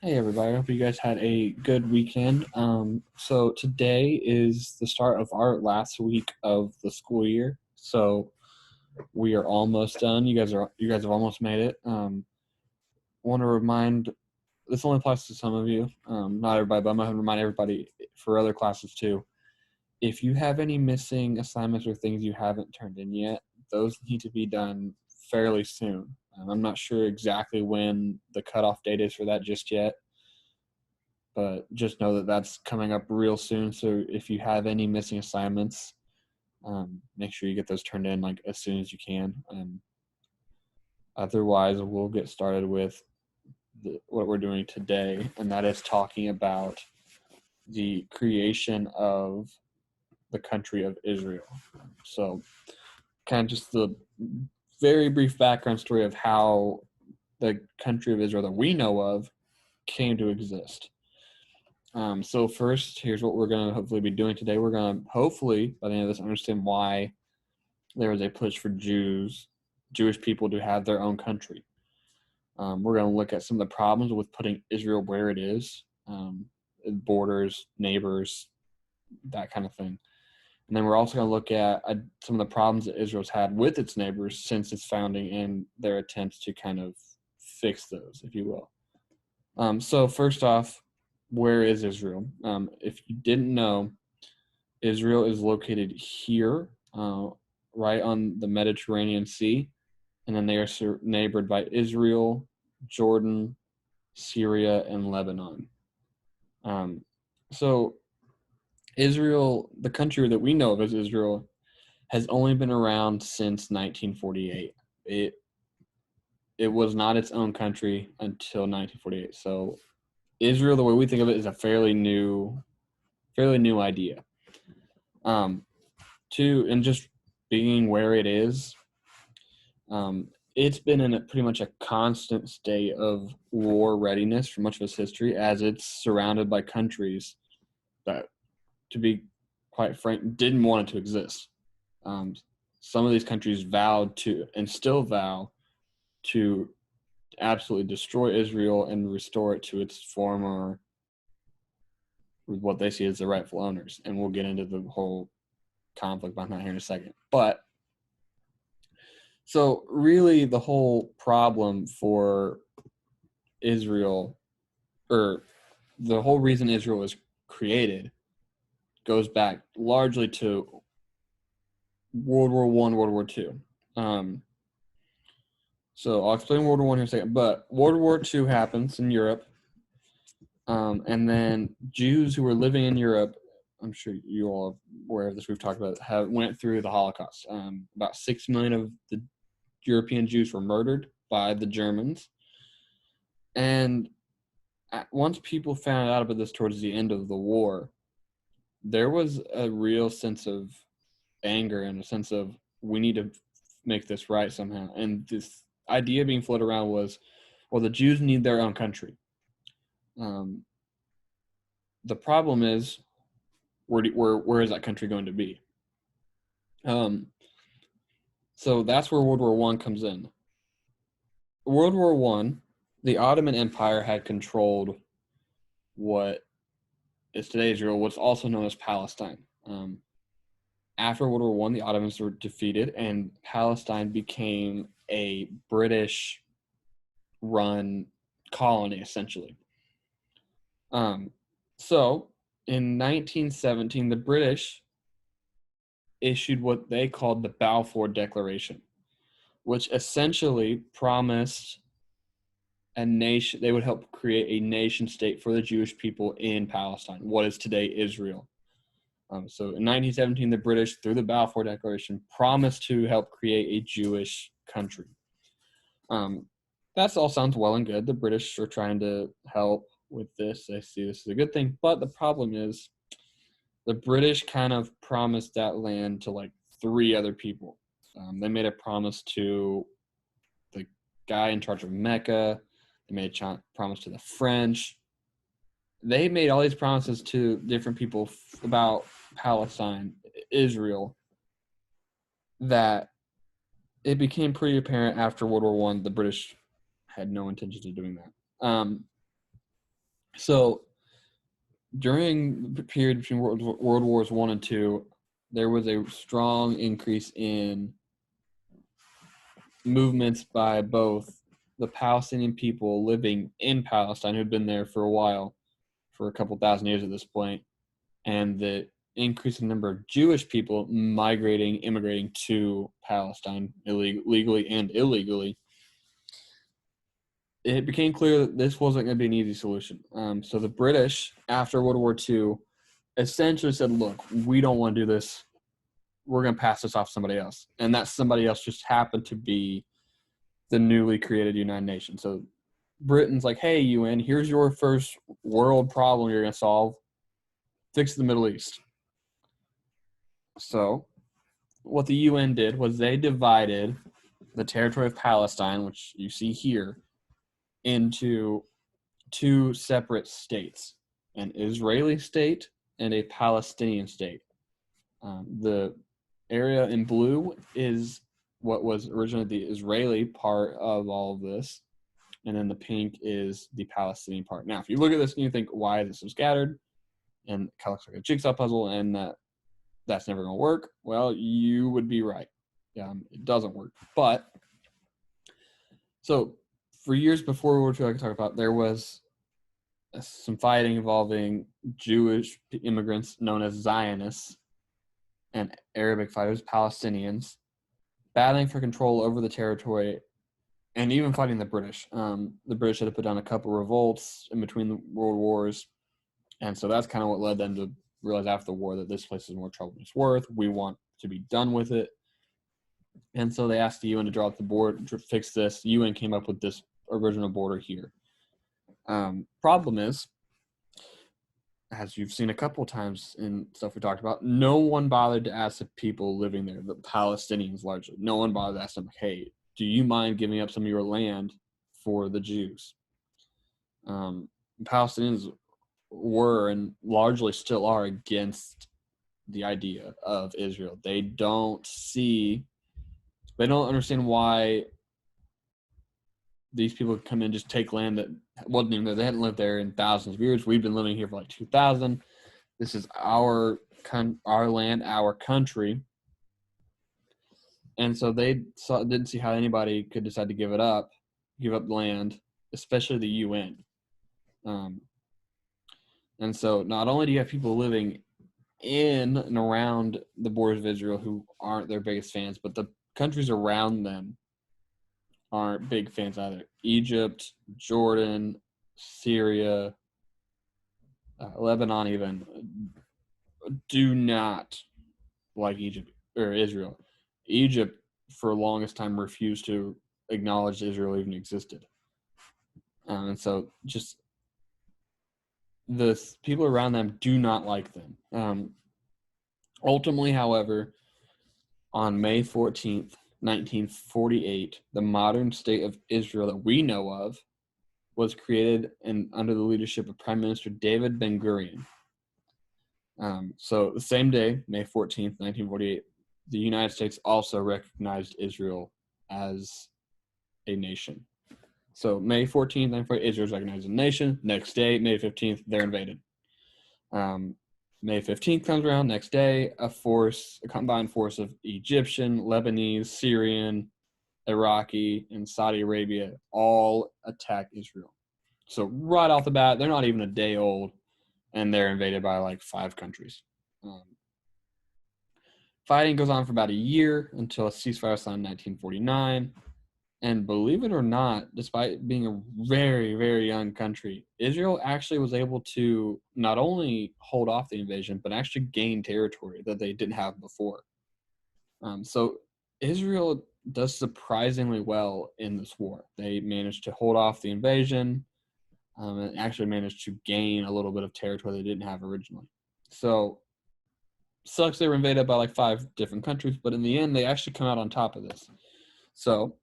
Hey everybody, I hope you guys had a good weekend. So today is the start of our last week of the school year. So we are almost done. You guys have almost made it. Want to remind this only applies to some of you, not everybody, but I'm gonna remind everybody for other classes too. If you have any missing assignments or things you haven't turned in yet, those need to be done fairly soon. I'm not sure exactly when the cutoff date is for that just yet, but just know that that's coming up real soon. So if you have any missing assignments, make sure you get those turned in like as soon as you can. Otherwise, we'll get started with what we're doing today, and that is talking about the creation of the country of Israel. So, kind of just the very brief background story of how the country of Israel that we know of came to exist. So first, here's what we're going to hopefully be doing today. We're going to hopefully, by the end of this, understand why there was a push for Jewish people to have their own country. We're going to look at some of the problems with putting Israel where it is, borders, neighbors, that kind of thing. And then we're also going to look at some of the problems that Israel's had with its neighbors since its founding and their attempts to kind of fix those, if you will. So first off, where is Israel? If you didn't know, Israel is located here, right on the Mediterranean Sea, and then they are neighbored by Israel, Jordan, Syria, and Lebanon. Um, so Israel, the country that we know of as Israel, has only been around since 1948. It was not its own country until 1948. So Israel, the way we think of it, is a fairly new idea. Um, and just being where it is, it's been in pretty much a constant state of war readiness for much of its history, as it's surrounded by countries that, to be quite frank, didn't want it to exist. Um, some of these countries vowed to, and still vow to, absolutely destroy Israel and restore it to its former, what they see as the rightful owners. And we'll get into the whole conflict behind that here in a second. But so really the whole problem for Israel, or the whole reason Israel was created, goes back largely to World War I, World War II. So I'll explain World War I here in a second. But World War II happens in Europe, and then Jews who were living in Europe, I'm sure you all are aware of this, we've talked about it, went through the Holocaust. About 6 million of the European Jews were murdered by the Germans. And once people found out about this towards the end of the war, there was a real sense of anger and a sense of, we need to make this right somehow. And this idea being floated around was, well, the Jews need their own country. The problem is, where is that country going to be? So that's where World War One comes in. World War One, the Ottoman Empire had controlled what is today Israel, what's also known as Palestine. After World War One, the Ottomans were defeated, and Palestine became a British-run colony, essentially. So in 1917, the British issued what they called the Balfour Declaration, which essentially promised a nation. They would help create a nation state for the Jewish people in Palestine, what is today Israel. So in 1917, the British, through the Balfour Declaration, promised to help create a Jewish country. That all sounds well and good. The British are trying to help with this. They see this as a good thing. But the problem is, the British kind of promised that land to like 3 other people. They made a promise to the guy in charge of Mecca. They made a promise to the French. They made all these promises to different people about Palestine, Israel, that it became pretty apparent after World War I the British had no intentions of doing that. So during the period between World Wars I and II, there was a strong increase in movements by both the Palestinian people living in Palestine, who'd been there for a while, for a couple thousand years at this point, and the increasing number of Jewish people immigrating to Palestine legally and illegally. It became clear that this wasn't going to be an easy solution. So the British, after World War II, essentially said, look, we don't want to do this. We're going to pass this off to somebody else. And that somebody else just happened to be the newly created United Nations. So Britain's like, hey, UN, here's your first world problem you're going to solve. Fix the Middle East. So what the UN did was they divided the territory of Palestine, which you see here, into two separate states, an Israeli state and a Palestinian state. The area in blue is what was originally the Israeli part of all of this, and then the pink is the Palestinian part. Now, if you look at this and you think, why is it so scattered? And it kind of looks like a jigsaw puzzle, and that's never going to work. Well, you would be right. It doesn't work. But, so for years before World War II, I could talk about, there was some fighting involving Jewish immigrants known as Zionists and Arabic fighters, Palestinians, battling for control over the territory and even fighting the British. The British had to put down a couple revolts in between the world wars. And so that's kind of what led them to realize after the war that this place is more trouble than it's worth. We want to be done with it. And so they asked the UN to draw up the board to fix this. The UN came up with this original border here. Problem is, as you've seen a couple times in stuff we talked about, no one bothered to ask the people living there, the Palestinians largely. No one bothered to ask them, hey, do you mind giving up some of your land for the Jews? Palestinians were and largely still are against the idea of Israel. They don't understand why these people come in and just take land that wasn't even there. They hadn't lived there in thousands of years. We've been living here for like 2,000. This is our land, our country. And so they didn't see how anybody could decide to give up land, especially the UN. And so not only do you have people living in and around the borders of Israel who aren't their biggest fans, but the countries around them aren't big fans either. Egypt, Jordan, Syria, Lebanon even do not like Egypt or Israel. Egypt, for the longest time, refused to acknowledge Israel even existed. And so just the people around them do not like them. Ultimately, however, on May 14th, 1948, the modern state of Israel that we know of was created under the leadership of Prime Minister David Ben-Gurion. So the same day, May 14th, 1948, the United States also recognized Israel as a nation. So May 14th, 1948, Israel is recognized as a nation. Next day, May 15th, they're invaded. May 15th comes around, next day, a combined force of Egyptian, Lebanese, Syrian, Iraqi, and Saudi Arabia all attack Israel. So right off the bat, they're not even a day old, and they're invaded by like 5 countries. Fighting goes on for about a year until a ceasefire was signed in 1949. And believe it or not, despite being a very, very young country, Israel actually was able to not only hold off the invasion, but actually gain territory that they didn't have before. So Israel does surprisingly well in this war. They managed to hold off the invasion and actually managed to gain a little bit of territory they didn't have originally. So sucks they were invaded by like 5 different countries, but in the end, they actually come out on top of this. So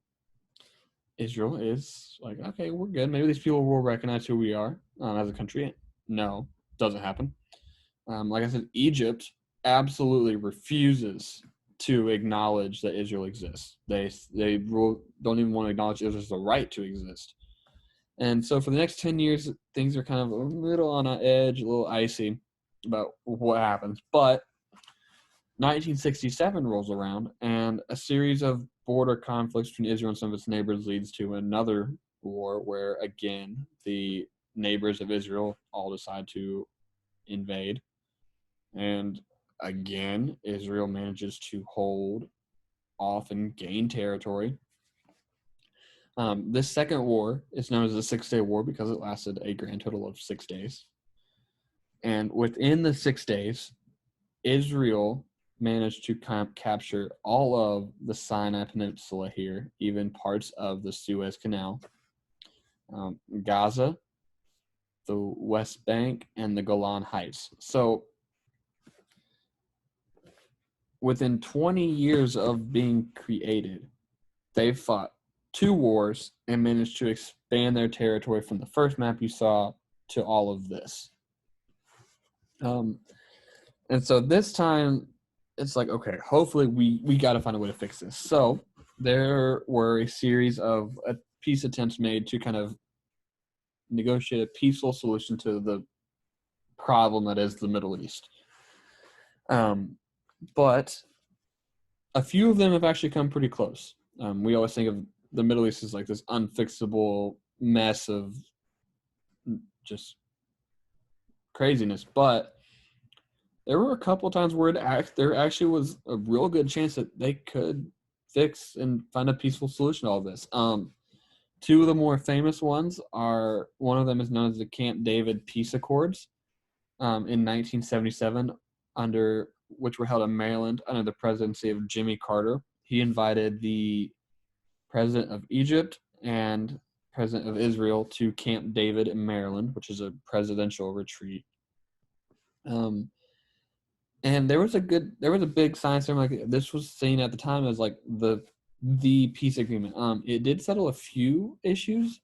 Israel is like, okay, we're good. Maybe these people will recognize who we are as a country. No, doesn't happen. Like I said, Egypt absolutely refuses to acknowledge that Israel exists. They don't even want to acknowledge Israel has the right to exist. And so for the next 10 years, things are kind of a little on an edge, a little icy about what happens. But 1967 rolls around, and a series of border conflicts between Israel and some of its neighbors leads to another war where, again, the neighbors of Israel all decide to invade. And again, Israel manages to hold off and gain territory. This second war is known as the 6-Day War because it lasted a grand total of 6 days. And within the 6 days, Israel managed to capture all of the Sinai Peninsula here, even parts of the Suez Canal, Gaza, the West Bank, and the Golan Heights. So within 20 years of being created, they fought 2 wars and managed to expand their territory from the first map you saw to all of this. And so this time, it's like, okay, hopefully we got to find a way to fix this. So there were a series of peace attempts made to kind of negotiate a peaceful solution to the problem that is the Middle East. But a few of them have actually come pretty close. We always think of the Middle East as like this unfixable mess of just craziness, but there were a couple times where there actually was a real good chance that they could fix and find a peaceful solution to all this. 2 of the more famous ones are, one of them is known as the Camp David Peace Accords in 1977, which were held in Maryland under the presidency of Jimmy Carter. He invited the president of Egypt and president of Israel to Camp David in Maryland, which is a presidential retreat. And there was a big sign ceremony. Like, this was seen at the time as like the peace agreement. It did settle a few issues.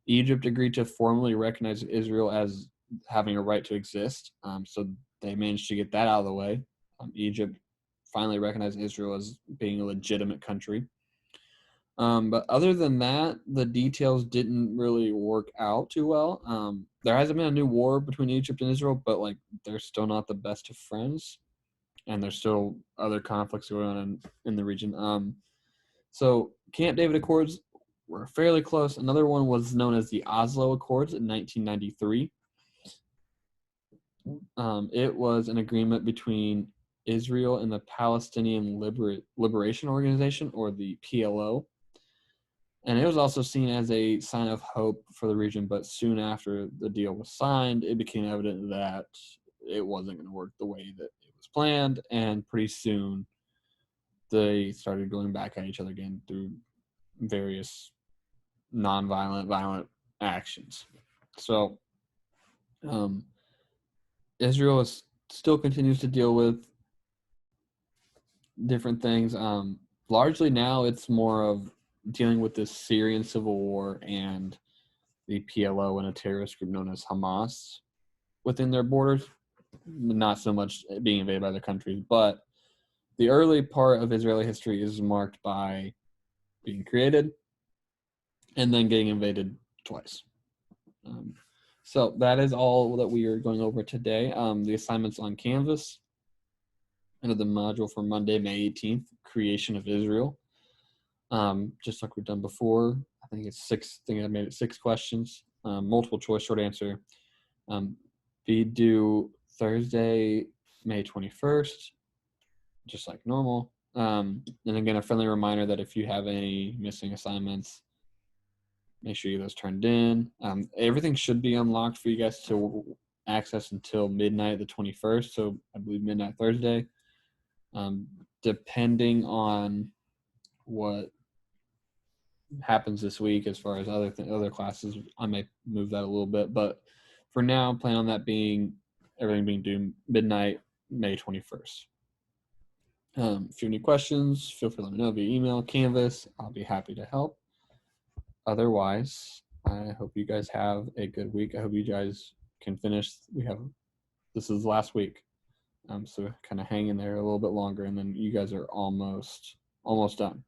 Egypt agreed to formally recognize Israel as having a right to exist. So they managed to get that out of the way. Egypt finally recognized Israel as being a legitimate country. But other than that, the details didn't really work out too well. There hasn't been a new war between Egypt and Israel, but like they're still not the best of friends, and there's still other conflicts going on in the region. So Camp David Accords were fairly close. Another one was known as the Oslo Accords in 1993. It was an agreement between Israel and the Palestinian Liberation Organization, or the PLO. And it was also seen as a sign of hope for the region, but soon after the deal was signed, it became evident that it wasn't going to work the way that it was planned, and pretty soon they started going back at each other again through various violent actions. So Israel still continues to deal with different things. Largely now it's more of dealing with the Syrian civil war and the PLO and a terrorist group known as Hamas within their borders, not so much being invaded by other countries. But the early part of Israeli history is marked by being created and then getting invaded twice. So that is all that we are going over today. The assignments on Canvas, under the module for Monday, May 18th, Creation of Israel. Just like we've done before, I think I made it 6 questions, multiple choice, short answer. Be due Thursday, May 21st, just like normal. And again, a friendly reminder that if you have any missing assignments, make sure you get those turned in. Everything should be unlocked for you guys to access until midnight the 21st, so I believe midnight Thursday. Depending on what happens this week as far as other classes, I may move that a little bit, but for now, plan on that everything being due midnight May 21st. If you have any questions, feel free to let me know via email, Canvas. I'll be happy to help. Otherwise, I hope you guys have a good week. I hope you guys can finish. This is last week, so kind of hang in there a little bit longer, and then you guys are almost done.